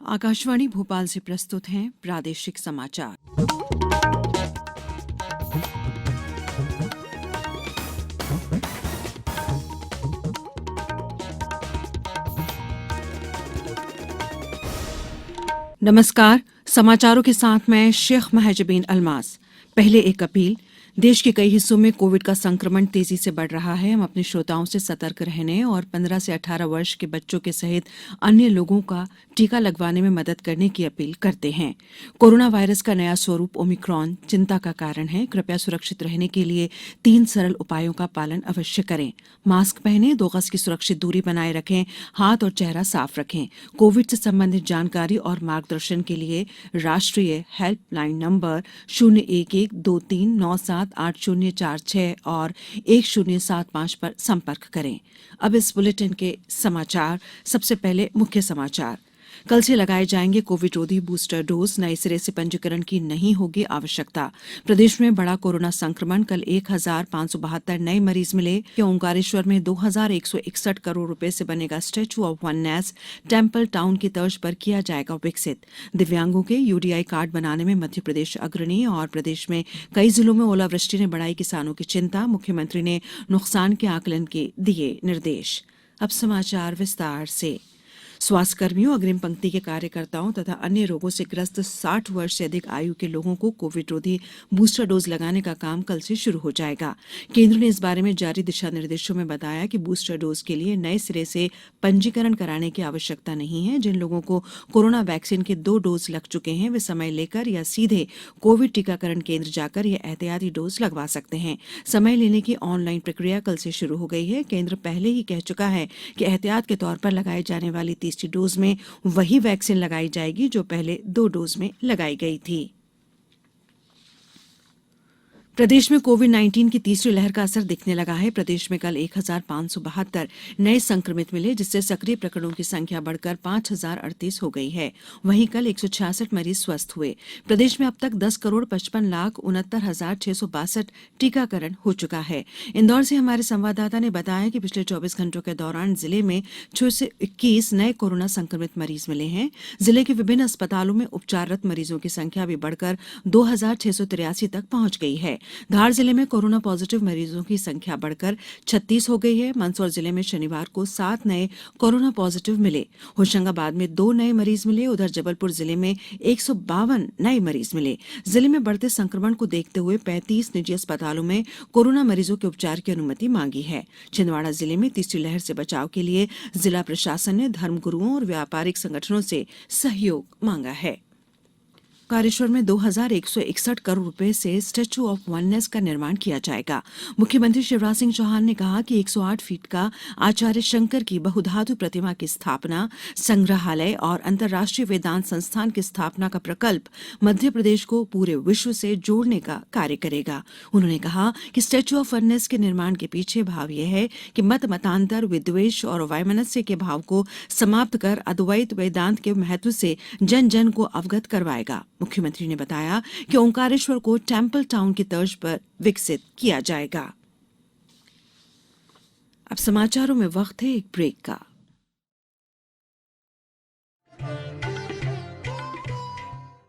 आकाशवाणी भोपाल से प्रस्तुत हैं प्रादेशिक समाचार। नमस्कार, समाचारों के साथ मैं शेख महजबीन अल्मास। पहले एक अपील। देश के कई हिस्सों में कोविड का संक्रमण तेजी से बढ़ रहा है। हम अपने श्रोताओं से सतर्क रहने और 15 से 18 वर्ष के बच्चों के सहित अन्य लोगों का टीका लगवाने में मदद करने की अपील करते हैं। कोरोना वायरस का नया स्वरूप ओमिक्रॉन चिंता का कारण है। कृपया सुरक्षित रहने के लिए 3 सरल उपायों का पालन अवश्य करें। मास्क पहनें, 2 गज की सुरक्षित दूरी बनाए रखें, हाथ और चेहरा साफ रखें। कोविड से संबंधित जानकारी और मार्गदर्शन के लिए राष्ट्रीय हेल्पलाइन नंबर 01123978046 और 1075 पर संपर्क करें। अब इस बुलेटिन के समाचार। सबसे पहले मुख्य समाचार। कल से लगाए जाएंगे कोविड रोधी बूस्टर डोज। नए सिरे से पंजीकरण की नहीं होगी आवश्यकता। प्रदेश में बढ़ा कोरोना संक्रमण। कल 1572 नए मरीज मिले। ओंकारेश्वर में 2161 करोड़ रुपए से बनेगा statue of oneness. Temple town की तर्ज पर किया जाएगा विकसित। दिव्यांगों के यूडीआई कार्ड बनाने में मध्य प्रदेश अग्रणी। और प्रदेश में कई जिलों में ओलावृष्टि ने बढ़ाई किसानों की चिंता। मुख्यमंत्री ने नुकसान के आकलन के दिए निर्देश। अब समाचार विस्तार से। स्वास्थ्यकर्मियों, अग्रिम पंक्ति के कार्यकर्ताओं तथा अन्य रोगों से ग्रस्त 60 वर्ष से अधिक आयु के लोगों को कोविड रोधी बूस्टर डोज लगाने का काम कल से शुरू हो जाएगा। केंद्र ने इस बारे में जारी दिशा निर्देशों में बताया कि बूस्टर डोज के लिए नए सिरे से पंजीकरण कराने की आवश्यकता नहीं है। जिन लोगों को कोरोना वैक्सीन के 2 डोज लग चुके हैं वे समय लेकर या सीधे कोविड टीकाकरण केंद्र जाकर यह एहतियाती डोज लगवा सकते हैं। समय लेने की ऑनलाइन प्रक्रिया कल से शुरू हो गई है। केंद्र पहले ही कह चुका है कि एहतियात के तौर पर लगाई जाने वाली तीसरी डोज में वही वैक्सीन लगाई जाएगी जो पहले 2 डोज में लगाई गई थी। प्रदेश में कोविड-19 की तीसरी लहर का असर दिखने लगा है। प्रदेश में कल 1572 नए संक्रमित मिले, जिससे सक्रिय प्रकरणों की संख्या बढ़कर 5038 हो गई है। वहीं कल 166 मरीज स्वस्थ हुए। प्रदेश में अब तक 10,55,69,662 टीकाकरण हो चुका है। इंदौर से हमारे संवाददाता ने बताया कि पिछले 24 घंटों के दौरान जिले में 621 नए कोरोना संक्रमित मरीज मिले हैं। जिले के विभिन्न अस्पतालों में उपचाररत मरीजों की संख्या भी बढ़कर 2683 तक पहुंच गई है। धार जिले में कोरोना पॉजिटिव मरीजों की संख्या बढ़कर 36 हो गई है। मंदसौर जिले में शनिवार को 7 नए कोरोना पॉजिटिव मिले। होशंगाबाद में 2 नए मरीज मिले। उधर जबलपुर जिले में 152 नए मरीज मिले। जिले में बढ़ते संक्रमण को देखते हुए 35 निजी अस्पतालों में कोरोना मरीजों के उपचार की अनुमति मांगी है। छिंदवाड़ा जिले में तीसरी लहर से बचाव के लिए जिला प्रशासन ने धर्मगुरुओं और व्यापारिक संगठनों से सहयोग मांगा है। ओंकारेश्वर में 2161 करोड़ रुपए से स्टैच्यू ऑफ वननेस का निर्माण किया जाएगा। मुख्यमंत्री शिवराज सिंह चौहान ने कहा कि 108 फीट का आचार्य शंकर की बहुधातु प्रतिमा की स्थापना, संग्रहालय और अंतर्राष्ट्रीय वेदांत संस्थान की स्थापना का प्रकल्प मध्य प्रदेश को पूरे विश्व से जोड़ने का कार्य करेगा। उन्होंने कहा कि स्टैच्यू ऑफ वननेस के निर्माण के पीछे भाव यह है कि मतांतर, विद्वेष और वैमनस्य के भाव को समाप्त कर अद्वैत वेदांत के महत्व से जन जन को अवगत करवाएगा। मुख्यमंत्री ने बताया कि ओंकारेश्वर को टेम्पल टाउन की तर्ज पर विकसित किया जाएगा। अब समाचारों में वक्त है एक ब्रेक का।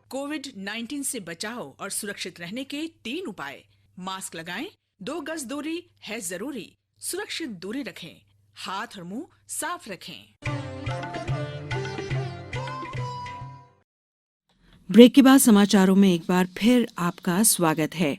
कोविड-19 से बचाव और सुरक्षित रहने के 3 उपाय। मास्क लगाएं, 2 गज दूरी है जरूरी, सुरक्षित दूरी रखें, हाथ और मुंह साफ रखें। ब्रेक के बाद समाचारों में एक बार फिर आपका स्वागत है।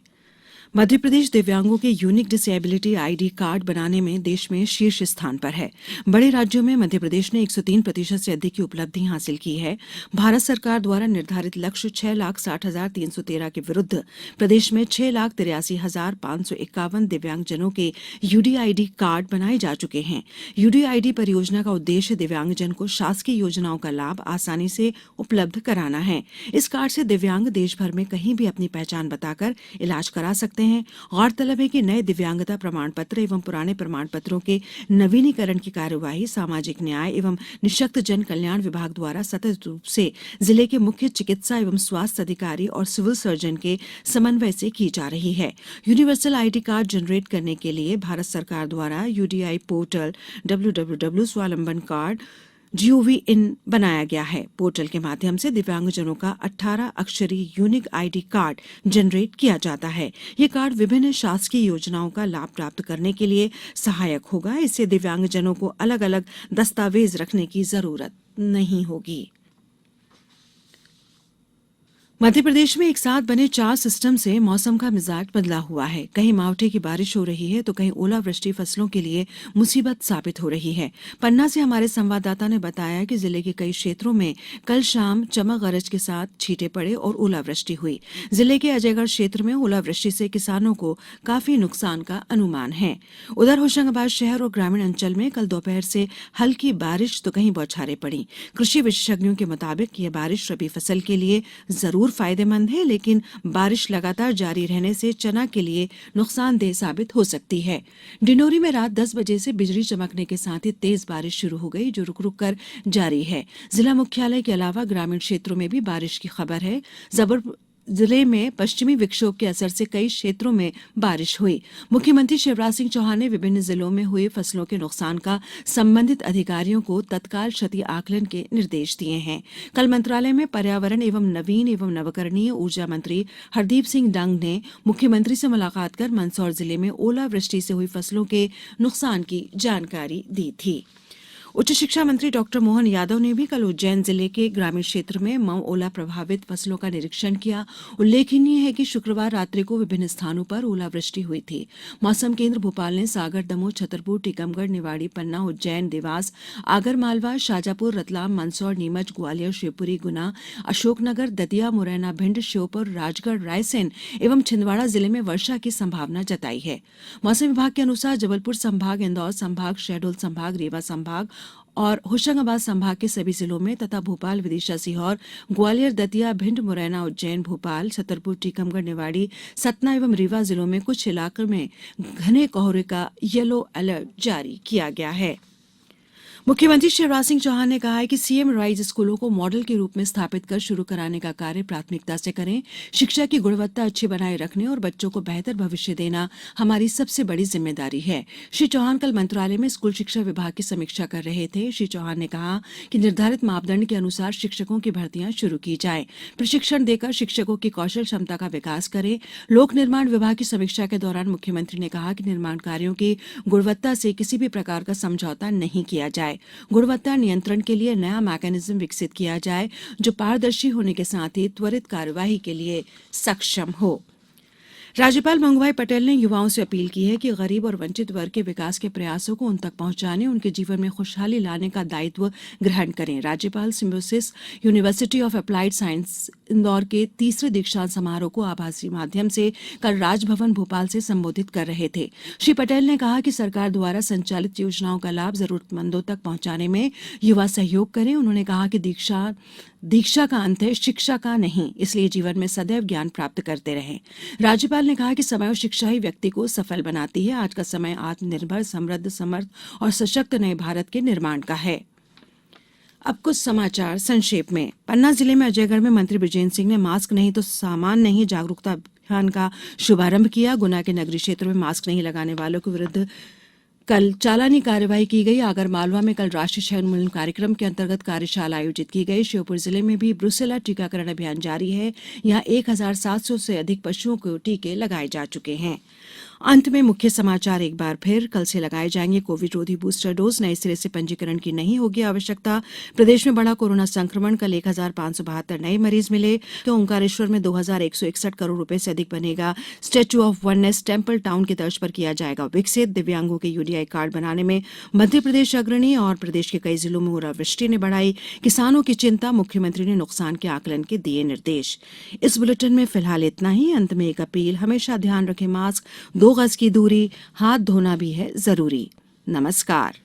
मध्य प्रदेश दिव्यांगों के यूनिक डिसेबिलिटी आईडी कार्ड बनाने में देश में शीर्ष स्थान पर है। बड़े राज्यों में मध्य प्रदेश ने 103% से अधिक की उपलब्धि हासिल की है। भारत सरकार द्वारा निर्धारित लक्ष्य 6,60,313 के विरुद्ध प्रदेश में 6,83,551 दिव्यांगजनों के यूडीआईडी कार्ड बनाए जा चुके हैं। यूडीआईडी परियोजना का उद्देश्य दिव्यांगजन को शासकीय योजनाओं का लाभ आसानी से उपलब्ध कराना है। इस कार्ड से दिव्यांग देश भर में कहीं भी अपनी पहचान बताकर इलाज करा सकते हैं। गौरतलब है कि नए दिव्यांगता प्रमाण पत्र एवं पुराने प्रमाण पत्रों के नवीनीकरण की कार्यवाही सामाजिक न्याय एवं निःशक्त जन कल्याण विभाग द्वारा सतत रूप से जिले के मुख्य चिकित्सा एवं स्वास्थ्य अधिकारी और सिविल सर्जन के समन्वय से की जा रही है। यूनिवर्सल आईडी कार्ड जनरेट करने के लिए भारत सरकार द्वारा UDI portal www.swavalamban card GOV इन बनाया गया है। पोर्टल के माध्यम से दिव्यांगजनों का 18 अक्षरी यूनिक ID कार्ड जनरेट किया जाता है। ये कार्ड विभिन्न शासकीय योजनाओं का लाभ प्राप्त करने के लिए सहायक होगा। इससे दिव्यांगजनों को अलग अलग दस्तावेज रखने की जरूरत नहीं होगी। मध्य प्रदेश में एक साथ बने 4 सिस्टम से मौसम का मिजाज बदला हुआ है। कहीं मावठे की बारिश हो रही है तो कहीं ओलावृष्टि फसलों के लिए मुसीबत साबित हो रही है। पन्ना से हमारे संवाददाता ने बताया कि जिले के कई क्षेत्रों में कल शाम चमक गरज के साथ छींटे पड़े और ओलावृष्टि हुई। जिले के अजयगढ़ क्षेत्र में ओलावृष्टि से किसानों को काफी नुकसान का अनुमान है। उधर होशंगाबाद शहर और ग्रामीण अंचल में कल दोपहर से हल्की बारिश तो कहीं बौछारें पड़ी। कृषि विशेषज्ञों के मुताबिक यह बारिश रबी फसल के लिए जरूर फायदेमंद है, लेकिन बारिश लगातार जारी रहने से चना के लिए नुकसानदेह साबित हो सकती है। डिंडोरी में रात 10 बजे से बिजली चमकने के साथ ही तेज बारिश शुरू हो गई, जो रुक रुक कर जारी है। जिला मुख्यालय के अलावा ग्रामीण क्षेत्रों में भी बारिश की खबर है। जिले में पश्चिमी विक्षोभ के असर से कई क्षेत्रों में बारिश हुई। मुख्यमंत्री शिवराज सिंह चौहान ने विभिन्न जिलों में हुए फसलों के नुकसान का संबंधित अधिकारियों को तत्काल क्षति आकलन के निर्देश दिए हैं। कल मंत्रालय में पर्यावरण एवं नवीन एवं नवकरणीय ऊर्जा मंत्री हरदीप सिंह डंग ने मुख्यमंत्री से मुलाकात कर मंदसौर जिले में ओलावृष्टि से हुई फसलों के नुकसान की जानकारी दी थी। उच्च शिक्षा मंत्री डॉक्टर मोहन यादव ने भी कल उज्जैन जिले के ग्रामीण क्षेत्र में मऊ ओला प्रभावित फसलों का निरीक्षण किया। उल्लेखनीय है कि शुक्रवार रात्रि को विभिन्न स्थानों पर ओलावृष्टि हुई थी। मौसम केंद्र भोपाल ने सागर, दमोह, छतरपुर, टीकमगढ़, निवाड़ी, पन्ना, उज्जैन, देवास, आगरमालवा, शाजापुर, रतलाम, मंदसौर, नीमच, ग्वालियर, शिवपुरी, गुना, अशोकनगर, दतिया, मुरैना, भिंड, श्योपुर, राजगढ़, रायसेन एवं छिंदवाड़ा जिले में वर्षा की संभावना जताई है। मौसम विभाग के अनुसार जबलपुर संभाग, इंदौर संभाग, शहडोल संभाग, रीवा संभाग और होशंगाबाद संभाग के सभी जिलों में तथा भोपाल, विदिशा, सीहोर, ग्वालियर, दतिया, भिंड, मुरैना, उज्जैन, भोपाल, छतरपुर, टीकमगढ़, निवाड़ी, सतना एवं रीवा जिलों में कुछ इलाकों में घने कोहरे का येलो अलर्ट जारी किया गया है। मुख्यमंत्री शिवराज सिंह चौहान ने कहा है कि सीएम राइज स्कूलों को मॉडल के रूप में स्थापित कर शुरू कराने का कार्य प्राथमिकता से करें। शिक्षा की गुणवत्ता अच्छी बनाए रखने और बच्चों को बेहतर भविष्य देना हमारी सबसे बड़ी जिम्मेदारी है। श्री चौहान कल मंत्रालय में स्कूल शिक्षा विभाग की समीक्षा कर रहे थे। श्री चौहान ने कहा कि निर्धारित मापदंड के अनुसार शिक्षकों की भर्तियां शुरू की जाए। प्रशिक्षण देकर शिक्षकों की कौशल क्षमता का विकास करें। लोक निर्माण विभाग की समीक्षा के दौरान मुख्यमंत्री ने कहा कि निर्माण कार्यों की गुणवत्ता से किसी भी प्रकार का समझौता नहीं किया जाए। गुणवत्ता नियंत्रण के लिए नया मैकेनिज्म विकसित किया जाए, जो पारदर्शी होने के साथ ही त्वरित कार्यवाही के लिए सक्षम हो। राज्यपाल मंगूभाई पटेल ने युवाओं से अपील की है कि गरीब और वंचित वर्ग के विकास के प्रयासों को उन तक पहुंचाने, उनके जीवन में खुशहाली लाने का दायित्व ग्रहण करें। राज्यपाल symbiosis university of applied science Indore के तीसरे दीक्षांत समारोह को आभासी माध्यम से कल राजभवन भोपाल से संबोधित कर रहे थे। श्री पटेल ने कहा कि सरकार द्वारा संचालित योजनाओं का लाभ जरूरतमंदों तक पहुंचाने में युवा सहयोग करें। उन्होंने कहा कि दीक्षा का अंत है, शिक्षा का नहीं, इसलिए जीवन में सदैव ज्ञान प्राप्त करते रहें। राज्यपाल ने कहा कि समय और शिक्षा ही व्यक्ति को सफल बनाती है। आज का समय आत्मनिर्भर, समृद्ध, समर्थ और सशक्त नए भारत के निर्माण का है। अब कुछ समाचार संक्षेप में। पन्ना जिले में अजयगढ़ में मंत्री बृजेंद्र सिंह ने मास्क नहीं तो सामान नहीं जागरूकता अभियान का शुभारंभ किया। गुना के नगरीय क्षेत्रों में मास्क नहीं लगाने वालों के विरुद्ध कल चालानी कार्यवाही की गई। आगरमालवा में कल राष्ट्रीय क्षय उन्मूलन कार्यक्रम के अंतर्गत कार्यशाला आयोजित की गई। श्योपुर जिले में भी ब्रुसेला टीकाकरण अभियान जारी है। यहां 1700 से अधिक पशुओं को टीके लगाए जा चुके हैं। अंत में मुख्य समाचार एक बार फिर। कल से लगाए जाएंगे कोविड रोधी बूस्टर डोज। नए सिरे से पंजीकरण की नहीं होगी आवश्यकता। प्रदेश में बढ़ा कोरोना संक्रमण। कल 1572 नए मरीज मिले। तो ओंकारेश्वर में 2161 करोड़ रुपए से अधिक बनेगा statue of oneness. Temple town की तर्ज पर किया जाएगा विकसित। दिव्यांगों के यूडीआई कार्ड बनाने में मध्य प्रदेश अग्रणी। और प्रदेश के कई जिलों में ओलावृष्टि ने बढ़ाई किसानों की चिंता। मुख्यमंत्री ने नुकसान के आकलन के दिए निर्देश। इस बुलेटिन में फिलहाल इतना ही। अंत में एक अपील, हमेशा ध्यान रखें मास्क, 2 गज की दूरी, हाथ धोना भी है जरूरी। नमस्कार।